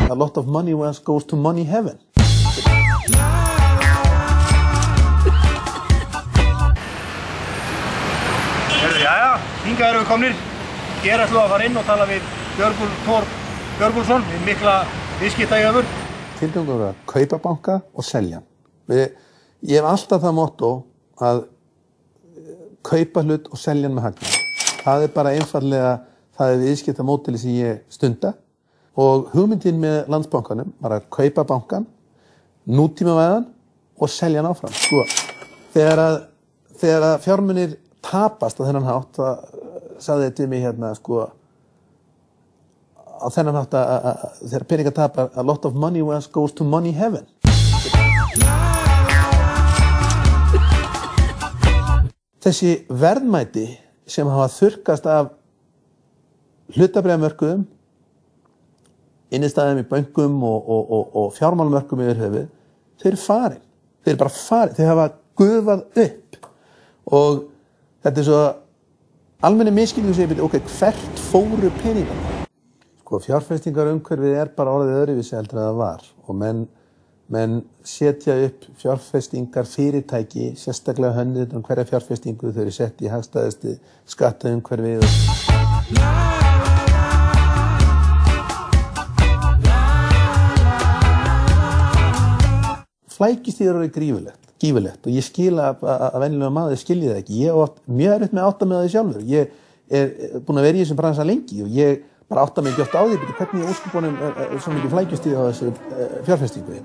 A lot of money goes to money heaven. Jæja, hingað erum við komnir. Hér ætlum við að fara inn og tala við Björgólf Thor Björgólfsson, mikla viðskiptajöfur. Tilgangur að kaupa banka og selja. Ég hef alltaf það motto að kaupa hlut og selja hann með hagnað. Það er bara einfallega, það er viðskiptamódeli sem ég stunda. Og hugmyndin með Landsbankanum var að kaupa bankan, nútímavæðan og selja hann áfram. Sko, þegar að fjármunir tapast á þennan hátt, það sagði þetta við mig hérna, sko, á þennan hátt að þegar peningar tapar, a lot of money goes to money heaven. Þessi verðmæti sem hafa þurrkast af hlutabréfamörkuðum, innistæðum í bönkum og fjármálumörkum yfir höfuð, þau eru farin. Þau eru bara farin. Þau hafa gufað upp. Og þetta er svo almenni misskilningur sem ég byrja, ok, hvert fóru peningarnir? Sko, fjárfestingarumhverfið er bara orðið öðruvísi heldur en það var. Og menn setja upp fjárfestingar fyrirtæki, sérstaklega hönnið hverja fjárfestingu, þau eru sett í hagstæðustu skattaumhverfið Flækjustíður eru gífurlegt og ég skil að venjulega maður skilji það ekki. Ég hef mjög erfitt með að átta mig á því sjálfur. Ég er búinn að vera í þessum bransa lengi og ég bara átta mig ekki oft á því hvernig ég ósköpunum svo mikið flækjustíð á þessu fjárfestingu.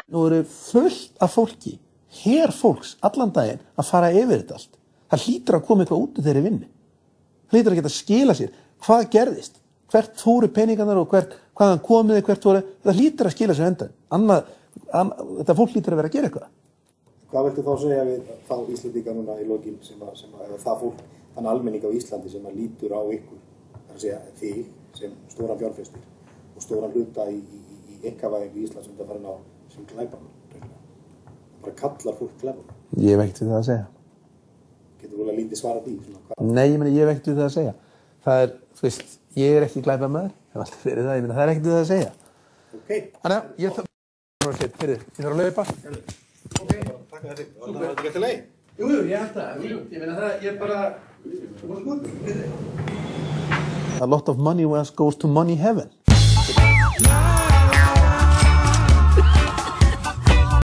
Nú eru fullt af fólki, fólks, allan daginn að fara yfir þetta allt. Það hlýtur að koma eitthvað út úr þeirri vinnu. Það hlýtur að geta skila sér. Hvað gerðist? Hvert fóru peningarnar og hvaðan komiði, hvert fóru? Það hlýtur að skila sér endan. Þetta fólk hlýtur að vera að gera eitthvað. Hvað viltu þá segja við þá Íslendinga núna í lokin eða það fólk, þann almenning á Íslandi sem að lítur á ykkur, það er að segja þig sem stóran fjárfestir og stóran hluta í einkavæðingu í Íslands undanfarin ár sem glæpamann, bara kallar fólk glæpamann? Ég hef ekkert við það að segja. Getur þú lítið svara því? Nei, ég hef ekkert við það að segja. Það er, þú veist, ég er ekki glæpamaður, hef alltaf verið það, það er ekkert við það að segja. Ok. Þannig að ég þarf að laupa. Ok, takk fyrir þig. Var þetta ekki eftir leið? Jú, ég held það. Ég meina það, ég bara, þú var skoður. A lot of money goes to money heaven.